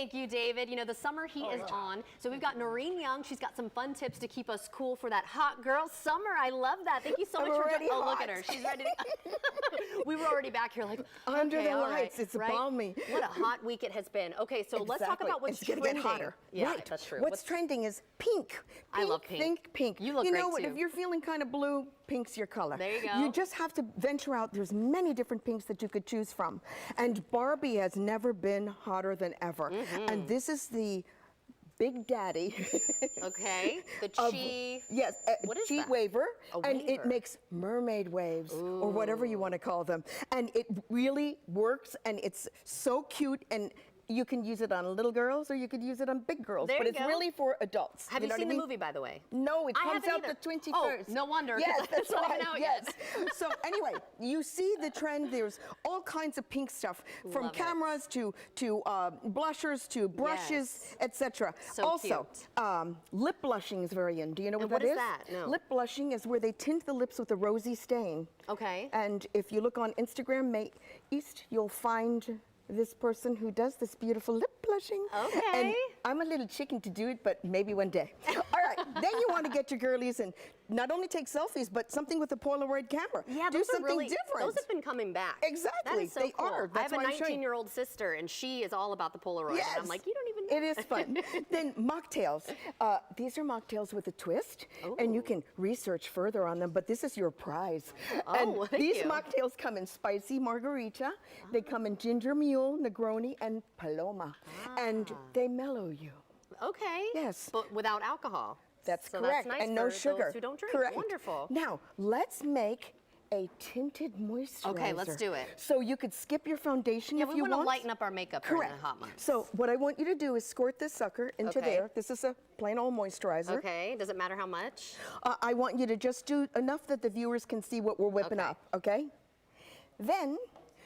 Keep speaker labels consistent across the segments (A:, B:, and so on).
A: Thank you, David. You know, the summer heat is on, so we've got Noreen Young. She's got some fun tips to keep us cool for that hot girl summer. I love that. Thank you so much for joining. Oh, look at her. She's ready to... We were already back here like,
B: under
A: okay,
B: the lights. It's balmy.
A: What a hot week it has been. Okay, so let's talk about what's trending.
B: It's going to get hotter.
A: Yeah,
B: right.
A: that's true.
B: What's trending is pink.
A: I love pink.
B: Think pink.
A: You look
B: great
A: great,
B: what,
A: too.
B: If you're feeling kind of blue, pink's your color.
A: There you go.
B: You just have to venture out. There's many different pinks that you could choose from. And Barbie has never been hotter than ever. And this is the Big Daddy.
A: Okay, the chi.
B: Yes,
A: what is
B: chi
A: that?
B: waver, and
A: waver.
B: it makes mermaid waves or whatever you want to call them, and it really works, and it's so cute, and you can use it on little girls or you could use it on big girls, but it's really for adults.
A: Have you seen the movie, by the way?
B: No, it comes out the 21st.
A: Oh, no wonder.
B: Yes, that's
A: not
B: right.
A: even out
B: Yes.
A: yet.
B: So anyway, you see the trend. There's all kinds of pink stuff, from cameras to blushers to brushes, etc.
A: So
B: also, lip blushing is very in. Do you know what that is?
A: What is that? No.
B: Lip blushing is where they tint the lips with a rosy stain.
A: Okay.
B: And if you look on Instagram, May East, you'll find this person who does this beautiful lip blushing.
A: Okay.
B: And I'm a little chicken to do it, but maybe one day. All right, then you want to get your girlies and not only take selfies, but something with a Polaroid camera.
A: Yeah,
B: do something different.
A: Those have been coming back.
B: Exactly,
A: That is so
B: they
A: cool.
B: are. That's
A: I have
B: why
A: a 19-year-old sister, and she is all about the Polaroid.
B: Yes.
A: And I'm like, you don't even know.
B: It is fun. Then mocktails. These are mocktails with a twist, and you can research further on them, but this is your prize.
A: Oh,
B: and
A: thank
B: these
A: you.
B: mocktails come in spicy margarita, they come in ginger mule, Negroni, and Paloma, and they mellow you.
A: Okay.
B: Yes.
A: But without alcohol.
B: That's
A: so
B: correct,
A: That's nice
B: and no
A: for
B: sugar.
A: Those who don't drink.
B: Correct.
A: Wonderful.
B: Now, let's make a tinted moisturizer.
A: Okay, let's do it.
B: So you could skip your foundation if you want.
A: Yeah, we want to lighten up our makeup during the hot months.
B: So what I want you to do is squirt this sucker into there. This is a plain old moisturizer.
A: Okay, does it matter how much?
B: I want you to just do enough that the viewers can see what we're whipping up, okay? Then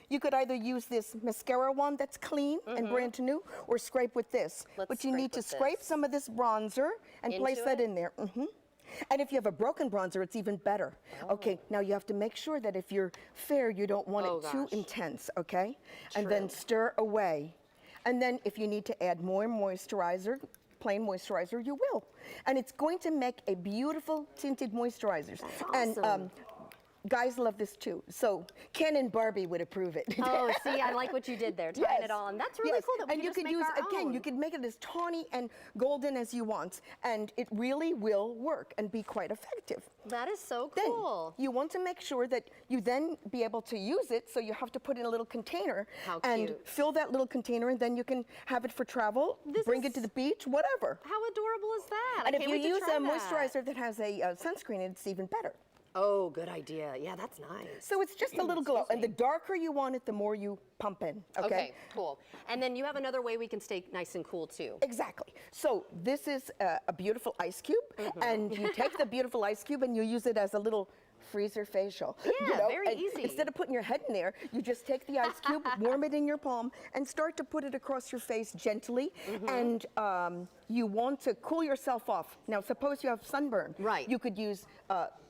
B: you could either use this mascara wand that's clean and brand new, or scrape with this. But you need to scrape some of this bronzer and place that in there. And if you have a broken bronzer, it's even better. Okay, now you have to make sure that if you're fair, you don't want it too intense, okay? And then stir away. And then if you need to add more moisturizer, plain moisturizer, you will. And it's going to make a beautiful tinted moisturizer.
A: That's awesome.
B: And guys love this too. So Ken and Barbie would approve it.
A: Oh, see, I like what you did there, tying it all. And that's really cool that we
B: and you
A: can
B: could
A: just
B: use
A: make our
B: again,
A: own.
B: you could make it as tawny and golden as you want, and it really will work and be quite effective.
A: That is so
B: Then
A: cool.
B: you want to make sure that you then be able to use it, so you have to put it in a little container and fill that little container, and then you can have it for travel, bring it to the beach, whatever.
A: How adorable is that?
B: And
A: I
B: if
A: can't
B: you
A: wait to
B: use
A: try
B: a
A: that.
B: moisturizer that has a sunscreen, it's even better.
A: Oh, good idea. Yeah, that's nice.
B: So it's just a little glow. And the darker you want it, the more you pump in, okay?
A: Cool. And then you have another way we can stay nice and cool, too.
B: Exactly. So this is a beautiful ice cube, and you take the beautiful ice cube and you use it as a little freezer facial.
A: Yeah, very easy.
B: Instead of putting your head in there, you just take the ice cube, warm it in your palm, and start to put it across your face gently. And you want to cool yourself off. Now, suppose you have sunburn.
A: Right.
B: You could use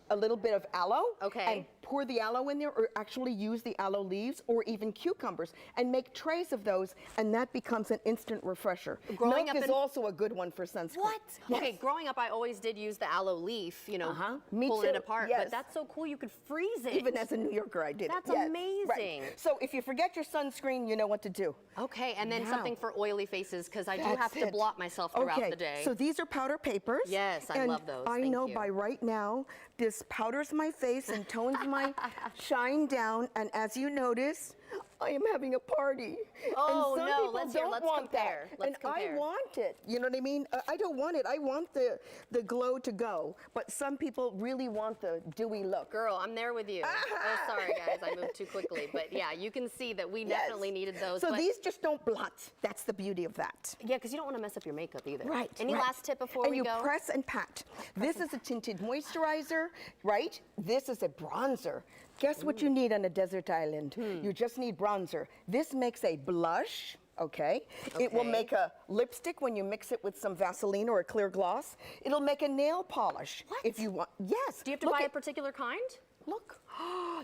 B: a little bit of aloe and pour the aloe in there, or actually use the aloe leaves or even cucumbers and make trays of those, and that becomes an instant refresher. Milk is also a good one for sunscreen.
A: What?
B: Yes.
A: Okay, growing up I always did use the aloe leaf, you know,
B: Me
A: pulling it
B: too.
A: apart,
B: Yes.
A: but that's so cool you could freeze it.
B: Even as a New Yorker, I did
A: That's
B: it. Yes.
A: amazing.
B: Right. So if you forget your sunscreen, you know what to do.
A: Okay, and then something for oily faces, because I do have to blot myself throughout the day.
B: So these are powder papers.
A: Yes, I love those.
B: I know by right now, this powders my face and tones my shine down, and as you notice, I am having a party.
A: Oh,
B: and some
A: no,
B: people
A: let's
B: don't want
A: compare.
B: that. And I want it. You know what I mean? I don't want it. I want the glow to go. But some people really want the dewy look.
A: Girl, I'm there with you. Oh, sorry, guys. I moved too quickly. But yeah, you can see that we definitely needed those.
B: So these just don't blot. That's the beauty of that.
A: Yeah, because you don't want to mess up your makeup either.
B: Right.
A: Any last tip before we go?
B: And you press and pat. This is a tinted moisturizer, right? This is a bronzer. Guess what you need on a desert island? You just need bronzer. This makes a blush. Okay. It will make a lipstick when you mix it with some Vaseline or a clear gloss. It'll make a nail polish.
A: What?
B: If you want. Yes.
A: Do you have to buy a particular kind?
B: Look.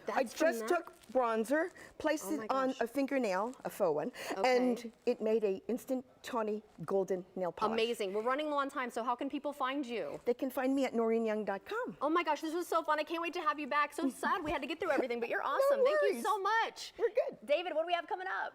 A: That's
B: I
A: from
B: just
A: that?
B: took bronzer, placed
A: Oh my
B: it on
A: gosh.
B: a fingernail, a faux one, and it made a instant tawny golden nail polish.
A: Amazing. We're running low on time, so how can people find you?
B: They can find me at noreenyoung.com.
A: Oh my gosh, this was so fun. I can't wait to have you back. So sad we had to get through everything, but you're awesome. Thank you
B: worries.
A: so much.
B: We're good.
A: David, what do we have coming up?